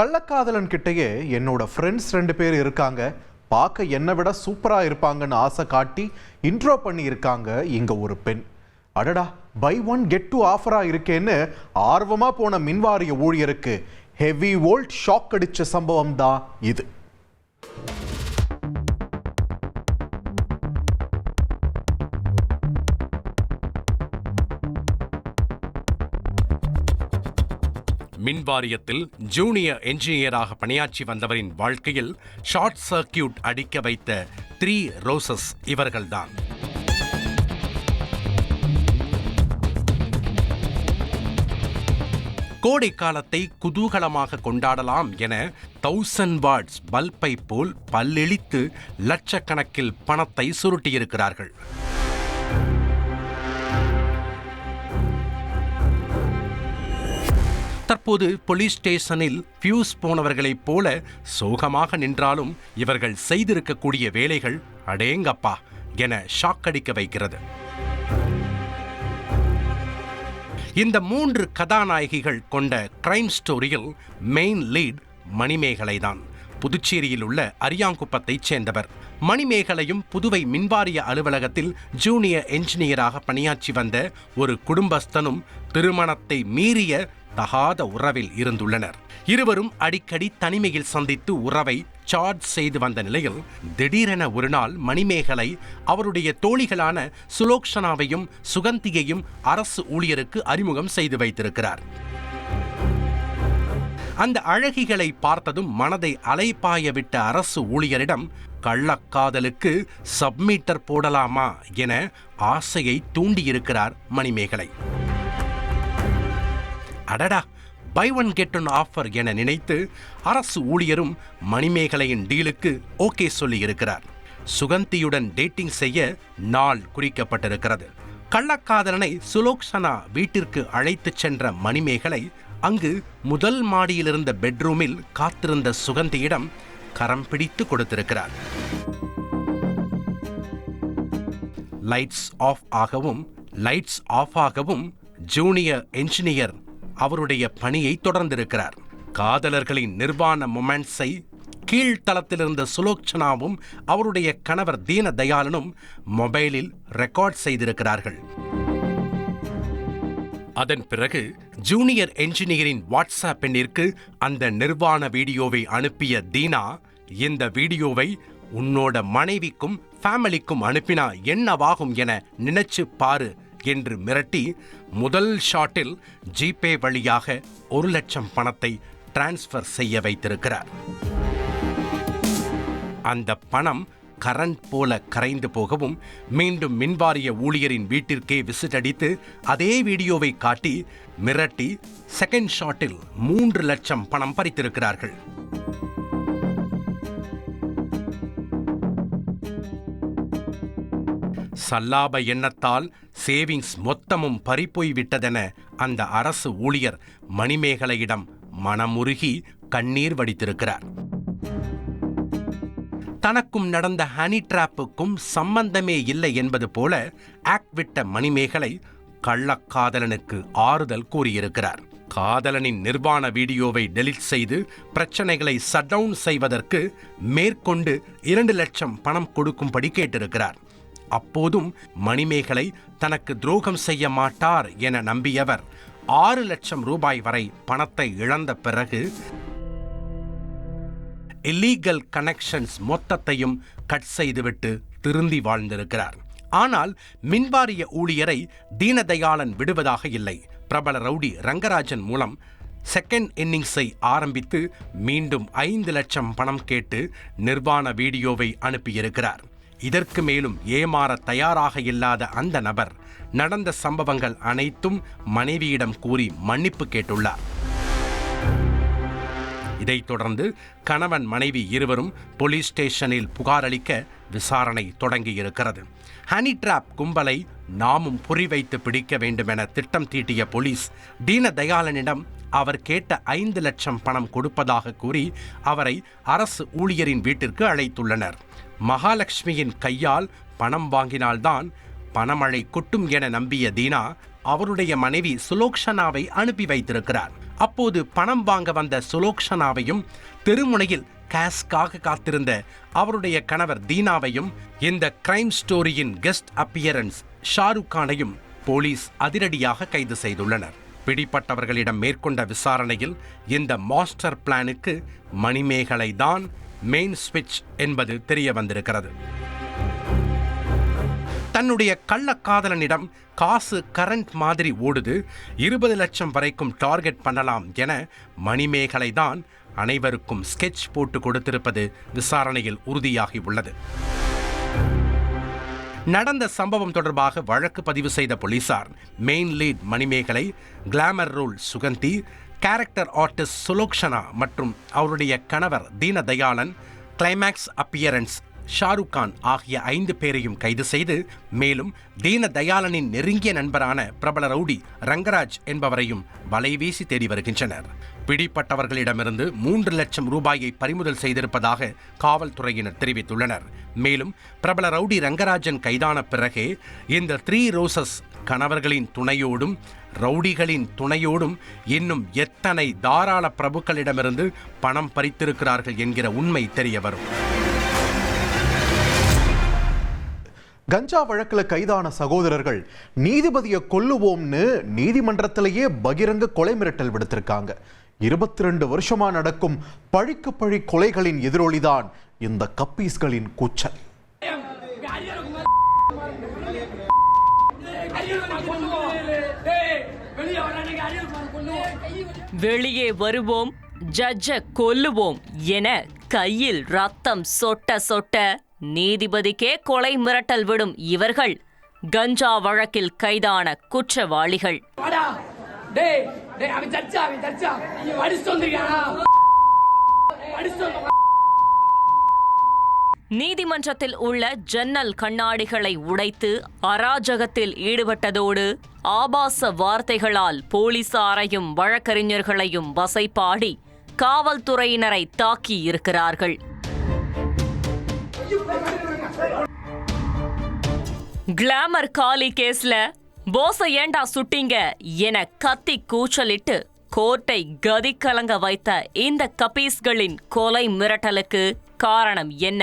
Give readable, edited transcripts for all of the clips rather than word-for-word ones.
கள்ளக்காதலன் கிட்டேயே என்னோட ஃப்ரெண்ட்ஸ் 2 பேர் இருக்காங்க, பார்க்க என்னை விட சூப்பரா இருப்பாங்கன்னு ஆசை காட்டி இன்ட்ரோ பண்ணி இருக்காங்க இங்க ஒரு பெண். அடடா, பை ஒன் கெட் டூ ஆஃபரா இருக்கேன்னு ஆர்வமா போன மின்வாரிய ஊழியருக்கு ஹெவி வோல்ட் ஷாக் அடிச்ச சம்பவம் தான் இது. மின்வாரியத்தில் ஜூனியர் என்ஜினியராக பணியாற்றி வந்தவரின் வாழ்க்கையில் ஷார்ட் சர்க்கியூட் அடிக்க வைத்த 3 ரோசஸ் இவர்கள்தான். கோடை காலத்தை குதூகலமாக கொண்டாடலாம் என 1000 வாட்ஸ் பல்பை போல் பல்லிழித்து லட்சக்கணக்கில் பணத்தை சுருட்டியிருக்கிறார்கள். தற்போது போலீஸ் ஸ்டேஷனில் ஃபியூஸ் போனவர்களைப் போல சோகமாக நின்றாலும் இவர்கள் செய்திருக்கக்கூடிய வேலைகள் அடேங்கப்பா என ஷாக் அடிக்க வைக்கிறது. இந்த 3 கதாநாயகிகள் கொண்ட கிரைம் ஸ்டோரியில் மெயின் லீட் மணிமேகலைதான். புதுச்சேரியில் உள்ள அரியாங்குப்பத்தைச் சேர்ந்தவர். மணிமேகலையும் புதுவை மின்வாரிய அலுவலகத்தில் ஜூனியர் என்ஜினியராக பணியாற்றி வந்த ஒரு குடும்பஸ்தனும் திருமணத்தை மீறிய தகாத உறவில் இருந்துள்ளனர். இருவரும் அடிக்கடி தனிமையில் சந்தித்து உறவை சார்ஜ் செய்து வந்த நிலையில் திடீரென ஒரு நாள் மணிமேகலை அவருடைய தோழிகளான சுலோக்ஷனாவையும் சுகந்தியையும் அரசு ஊழியருக்கு அறிமுகம் செய்து வைத்திருக்கிறார். அந்த அழகிகளை பார்த்ததும் மனதை அலைபாய விட்ட அரசு ஊழியரிடம் கள்ளக்காதலுக்கு சப்மீட்டர் போடலாமா என ஆசையை தூண்டியிருக்கிறார் மணிமேகலை. அடடா, buy one get one offer என நினைத்து அரசு ஊழியரும் மணிமேகலையின் டீலுக்கு ஓகே சொல்லி இருக்கிறார். சுகந்தியுடன் டேட்டிங் செய்ய நாள் குறிக்கப்பட்டிருக்கிறது. கள்ளக்காதலனை சுலோக்ஷனா வீட்டிற்கு அழைத்துச் சென்ற மணிமேகலை அங்கு முதல் மாடியிலிருந்த பெட்ரூமில் காத்திருந்த சுகந்தியிடம் கரம் பிடித்து கொடுத்திருக்கிறார். லைட்ஸ் ஆஃப் ஆகவும் லைட்ஸ் ஆஃப் ஆகவும் ஜூனியர் என்ஜினியர் அவருடைய பணியை தொடர்ந்திருக்கிறார். காதலர்களின் நிர்வாண மொமெண்ட்ஸை கீழ்த்தளத்திலிருந்த சுலோக்ஷனாவும் அவருடைய கணவர் தீன தயாளனும் மொபைலில் ரெக்கார்ட் செய்திருக்கிறார்கள். அதன் பிறகு ஜூனியர் என்ஜினியரின் வாட்ஸ்அப் எண்ணிற்கு அந்த நிர்வாண வீடியோவை அனுப்பிய தீனா, இந்த வீடியோவை உன்னோட மனைவிக்கும் ஃபேமிலிக்கும் அனுப்பினா என்னவாகும் என நினைச்சு பாரு என்று மிரட்டி முதல் ஷாட்டில் ஜிபே வழியாக 1 லட்சம் பணத்தை டிரான்ஸ்ஃபர் செய்ய வைத்திருக்கிறார். அந்த பணம் கரண்ட் போல கரைந்து போகவும் மீண்டும் மின்வாரிய ஊழியரின் வீட்டிற்கே விசிட் அடித்து அதே வீடியோவை காட்டி மிரட்டி செகண்ட் ஷாட்டில் 3 லட்சம் பணம் பறித்திருக்கிறார்கள். சல்லாப எண்ணத்தால் சேவிங்ஸ் மொத்தமும் பறிப்போய் விட்டதென அந்த அரசு ஊழியர் மணிமேகலையிடம் மனமுருகி கண்ணீர் வடித்திருக்கிறார். தனக்கும் நடந்த ஹனி டிராப்புக்கும் சம்பந்தமே இல்லை என்பது போல ஆக்ட் விட்ட மணிமேகலை கள்ளக்காதலனுக்கு ஆறுதல் கூறியிருக்கிறார். காதலனின் நிர்வாண வீடியோவை டெலிட் செய்து பிரச்சனைகளை ஷட் டவுன் செய்வதற்கு மேற்கொண்டு 2 லட்சம் பணம் கொடுக்கும்படி கேட்டிருக்கிறார். அப்போதும் மணிமேகலை தனக்கு துரோகம் செய்ய மாட்டார் என நம்பியவர் 6 லட்சம் ரூபாய் வரை பணத்தை இழந்த பிறகு இல்லீகல் கனெக்ஷன்ஸ் மொத்தத்தையும் கட் செய்துவிட்டு திருந்தி வாழ்ந்திருக்கிறார். ஆனால் மின்வாரிய ஊழியரை தீனதயாளன் விடுவதாக இல்லை. பிரபல ரவுடி ரங்கராஜன் மூலம் செகண்ட் இன்னிங்ஸை ஆரம்பித்து மீண்டும் 5 லட்சம் பணம் கேட்டு நிர்வாண வீடியோவை அனுப்பியிருக்கிறார். இதற்கு மேலும் ஏமாற தயாராக இல்லாத அந்த நபர் நடந்த சம்பவங்கள் அனைத்தும் மனைவியிடம் கூறி மன்னிப்பு கேட்டுள்ளார். இதைத் தொடர்ந்து கணவன் மனைவி இருவரும் போலீஸ் ஸ்டேஷனில் புகார் அளிக்க விசாரணை தொடங்கியிருக்கிறது. ஹனி டிராப் கும்பலை நாமும் குறிவைத்து பிடிக்க வேண்டுமென திட்டம் தீட்டிய போலீஸ் தீன தயாளனிடம் அவர் கேட்ட 5 லட்சம் பணம் கொடுப்பதாக கூறி அவரை அரசு ஊழியரின் வீட்டிற்கு அழைத்துள்ளனர். மகாலட்சுமியின் கையால் பணம் வாங்கினால்தான் பணமழை கொட்டும் என நம்பிய தீனா அவருடைய மனைவி சுலோக்ஷனாவை அனுப்பி வைத்திருக்கிறார். அப்போது பணம் வாங்க வந்த சுலோக்ஷனாவையும் தெருமுனையில் கேஷ்காக காத்திருந்த அவருடைய கணவர் தீனாவையும் இந்த கிரைம் ஸ்டோரியின் கெஸ்ட் அப்பியரன்ஸ் ஷாருக் கானையும் போலீஸ் அதிரடியாக கைது செய்துள்ளனர். பிடிப்பட்டவர்களிடம் மேற்கொண்ட விசாரணையில் இந்த மாஸ்டர் பிளானுக்கு மணிமேகலை தான் மெயின் ஸ்விட்ச் என்பது தெரிய வந்திருக்கிறது. தன்னுடைய கள்ளக்காதலனிடம் காசு கரண்ட் மாதிரி ஓடுது, 20 லட்சம் வரைக்கும் டார்கெட் பண்ணலாம் என மணிமேகலை தான் அனைவருக்கும் ஸ்கெட்ச் போட்டு கொடுத்திருப்பது விசாரணையில் உறுதியாகி உள்ளது. நடந்த சம்பவம் தொடர்பாக வழக்கு பதிவு செய்த போலீசார் main lead Manimegalai, glamour role Suganthi, character artist Sulochana மற்றும் அவருடைய கணவர் தீனதயாளன், கிளைமேக்ஸ் அப்பியரன்ஸ் ஷாருக் கான் ஆகிய 5 பேரையும் கைது செய்து மேலும் தீனதயாளனின் நெருங்கிய நண்பரான பிரபல ரவுடி ரங்கராஜ் என்பவரையும் வலைவீசி தேடி வருகின்றனர். பிடிப்பட்டவர்களிடமிருந்து 3 லட்சம் ரூபாயை பறிமுதல் செய்திருப்பதாக காவல்துறையினர் தெரிவித்துள்ளனர். மேலும் பிரபல ரவுடி ரங்கராஜன் கைதான பிறகே இந்த 3 ரோசஸ் கணவர்களின் துணையோடும் ரவுடிகளின் துணையோடும் இன்னும் எத்தனை தாராள பிரபுக்களிடமிருந்து பணம் பறித்திருக்கிறார்கள் என்கிற உண்மை தெரிய வரும். கஞ்சா வழக்கில் கைதான சகோதரர்கள் நீதிபதியை கொல்லுவோம்னு நீதிமன்றத்திலேயே பகிரங்க கொலை மிரட்டல் விடுத்திருக்காங்க. 22 வருஷமா நடக்கும் பழிக்கு பழி கொலைகளின் எதிரொலிதான் இந்த கப்பீஸ்களின் கூச்சல். வெளியே வருவோம், ஜட்ஜ கொல்லுவோம் என கையில் ரத்தம் சொட்ட சொட்ட நீதிபதிக்கே கொலை மிரட்டல் விடும் இவர்கள் கஞ்சா வழக்கில் கைதான குற்றவாளிகள். நீதிமன்றத்தில் உள்ள ஜன்னல் கண்ணாடிகளை உடைத்து அராஜகத்தில் ஈடுபட்டதோடு ஆபாச வார்த்தைகளால் போலீசாரையும் வழக்கறிஞர்களையும் வசைபாடி காவல்துறையினரை தாக்கி இருக்கிறார்கள். கிளாமர் காலி கேஸ்ல போஸ ஏண்டா சுட்டிங்க என கத்தி கூச்சலிட்டு கோர்ட்டை கதி கலங்க வைத்த இந்த கபீஸ்களின் கொலை மிரட்டலுக்கு காரணம் என்ன?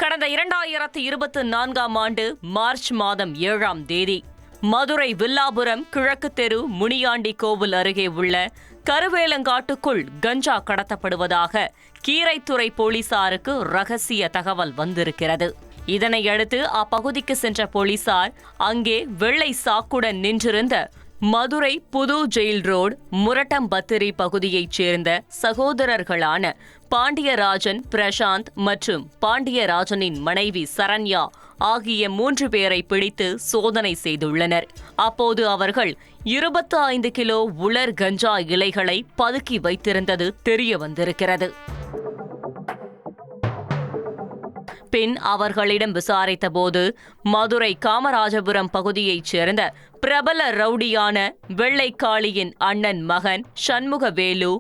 கடந்த 2024ஆம் ஆண்டு மார்ச் மாதம் 7ஆம் தேதி மதுரை வில்லாபுரம் கிழக்கு தெரு முனியாண்டி கோவில் அருகே உள்ள கருவேலங்காட்டுக்குள் கஞ்சா கடத்தப்படுவதாக கீரைத்துறை போலீசாருக்கு ரகசிய தகவல் வந்திருக்கிறது. இதனையடுத்து அப்பகுதிக்கு சென்ற போலீசார் அங்கே வெள்ளை சாக்குடன் நின்றிருந்த மதுரை புது ஜெயில் ரோடு முரட்டம்பத்திரி பகுதியைச் சேர்ந்த சகோதரர்களான பாண்டியராஜன், பிரசாந்த் மற்றும் பாண்டியராஜனின் மனைவி சரண்யா ஆகிய 3 பேரை பிடித்து சோதனை செய்துள்ளனர். அப்போது அவர்கள் 25 கிலோ உலர் கஞ்சா இலைகளை பதுக்கி வைத்திருந்தது தெரிய வந்திருக்கிறது. பின் அவர்களிடம் விசாரித்தபோது மதுரை காமராஜபுரம் பகுதியைச் சேர்ந்த பிரபல ரவுடியான வெள்ளைக்காளியின் அண்ணன் மகன் சண்முகவேலு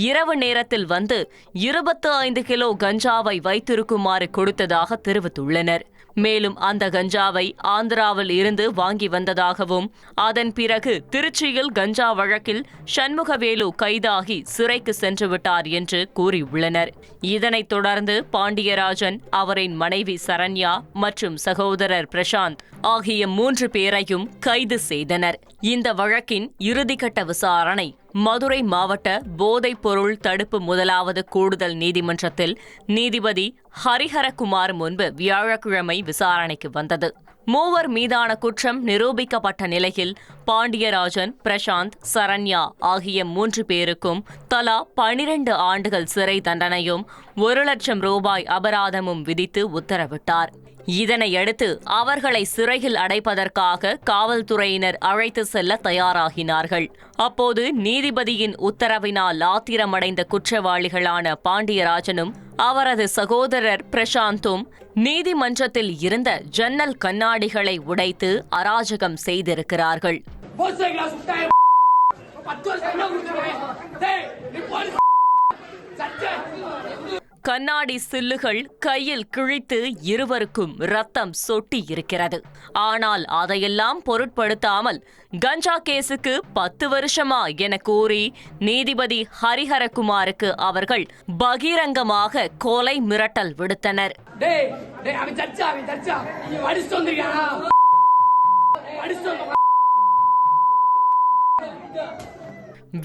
இரவு நேரத்தில் வந்து 25 கிலோ கஞ்சாவை வைத்திருக்குமாறு கொடுத்ததாக தெரிவித்துள்ளனர். மேலும் அந்த கஞ்சாவை ஆந்திராவில் இருந்து வாங்கி வந்ததாகவும் அதன் பிறகு திருச்சியில் கஞ்சா வழக்கில் சண்முகவேலு கைதாகி சிறைக்கு சென்று விட்டார் என்று கூறியுள்ளனர். இதனைத் தொடர்ந்து பாண்டியராஜன், அவரின் மனைவி சரண்யா மற்றும் சகோதரர் பிரசாந்த் ஆகிய 3 பேரையும் கைது செய்தனர். இந்த வழக்கின் இறுதிக்கட்ட விசாரணை மதுரை மாவட்ட போதைப் பொருள் தடுப்பு 1வது கூடுதல் நீதிமன்றத்தில் நீதிபதி ஹரிஹரகுமார் முன்பு வியாழக்கிழமை விசாரணைக்கு வந்தது. 3 மீதான குற்றம் நிரூபிக்கப்பட்ட நிலையில் பாண்டியராஜன், பிரசாந்த், சரண்யா ஆகிய 3 பேருக்கும் தலா 12 ஆண்டுகள் சிறை தண்டனையும் 1 லட்சம் ரூபாய் அபராதமும் விதித்து உத்தரவிட்டார். இதனையடுத்து அவர்களை சிறையில் அடைப்பதற்காக காவல்துறையினர் அழைத்து செல்ல தயாராகினார்கள். அப்போது நீதிபதியின் உத்தரவினால் ஆத்திரமடைந்த குற்றவாளிகளான பாண்டியராஜனும் அவரது சகோதரர் பிரசாந்தும் நீதிமன்றத்தில் இருந்த ஜன்னல் கண்ணாடிகளை உடைத்து அராஜகம் செய்திருக்கிறார்கள். கண்ணாடி சில்லுகள் கையில் கிழித்து இருவருக்கும் ரத்தம் சொட்டி இருக்கிறது. ஆனால் அதையெல்லாம் பொருட்படுத்தாமல் கஞ்சா கேஸுக்கு 10 வருஷமா என கூறி நீதிபதி ஹரிஹரகுமாருக்கு அவர்கள் பகிரங்கமாக கொலை மிரட்டல் விடுத்தனர்.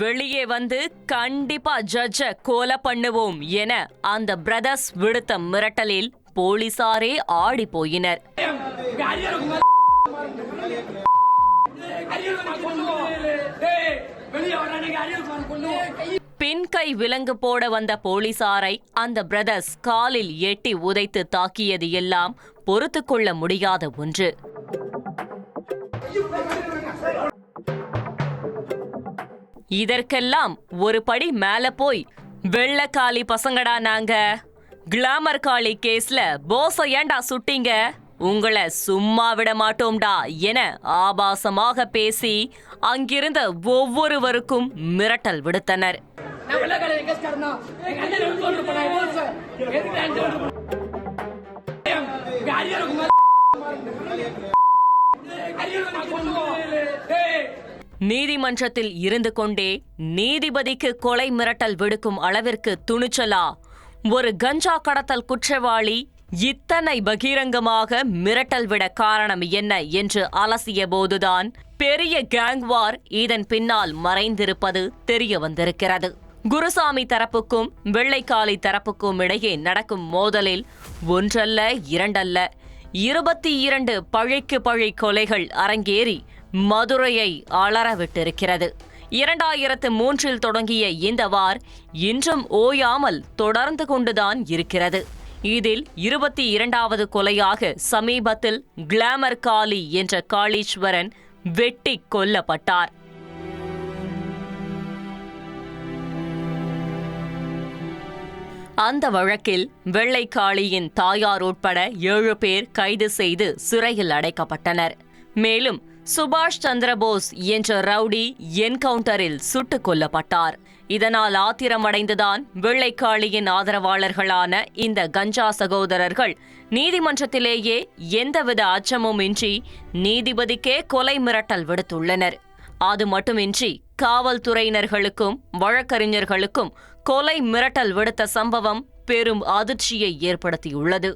வெளியே வந்து கண்டிப்பா ஜட்ஜ கொலை பண்ணுவோம் என அந்த பிரதர்ஸ் விடுத்த மிரட்டலில் போலீசாரே ஆடி போயினர். பின்கை விலங்கு போட வந்த போலீசாரை அந்த பிரதர்ஸ் காலில் எட்டி உதைத்து தாக்கியது எல்லாம் பொறுத்துக்கொள்ள முடியாத ஒன்று. இதற்கெல்லாம் ஒரு படி மேல போய் வெள்ளக்காளி பசங்கடா நாங்க, கிளாமர் காளி கேஸ்ல போஸ ஏண்டா சுட்டீங்க, உங்களை சும்மா விட மாட்டோம்டா என ஆபாசமாக பேசி அங்கிருந்த ஒவ்வொருவருக்கும் மிரட்டல் விடுத்தனர். நீதிமன்றத்தில் இருந்து கொண்டே நீதிபதிக்கு கொலை மிரட்டல் விடுக்கும் அளவிற்கு துணிச்சலா ஒரு கஞ்சா கடத்தல் குற்றவாளி இத்தனை பகிரங்கமாக மிரட்டல் விட காரணம் என்ன என்று அலசிய போதுதான் பெரிய கேங்வார் இதன் பின்னால் மறைந்திருப்பது தெரிய வந்திருக்கிறது. குருசாமி தரப்புக்கும் வெள்ளைக்காளி தரப்புக்கும் இடையே நடக்கும் மோதலில் ஒன்றல்ல இரண்டல்ல 22 பழிக்கு பழி கொலைகள் அரங்கேறி மதுரையை அலறவிட்டிருக்கிறது. 2003 தொடங்கிய இந்த வார் இன்றும் ஓயாமல் தொடர்ந்து கொண்டுதான் இருக்கிறது. இதில் 22வது கொலையாக சமீபத்தில் கிளாமர் காளி என்ற காளீஸ்வரன் வெட்டி கொல்லப்பட்டார். அந்த வழக்கில் வெள்ளைக்காளியின் தாயார் உட்பட 7 பேர் கைது செய்து சிறையில் அடைக்கப்பட்டனர். மேலும் சுபாஷ் சந்திரபோஸ் என்ற ரவுடி என்கவுண்டரில் சுட்டுக் கொல்லப்பட்டார். இதனால் ஆத்திரமடைந்துதான் வெள்ளைக்காளியின் ஆதரவாளர்களான இந்த கஞ்சா சகோதரர்கள் நீதிமன்றத்திலேயே எந்தவித அச்சமுமின்றி நீதிபதிக்கே கொலை மிரட்டல் விடுத்துள்ளனர். அது மட்டுமின்றி காவல்துறையினர்களுக்கும் வழக்கறிஞர்களுக்கும் கொலை மிரட்டல் விடுத்த சம்பவம் பெரும் அதிர்ச்சியை ஏற்படுத்தியுள்ளது.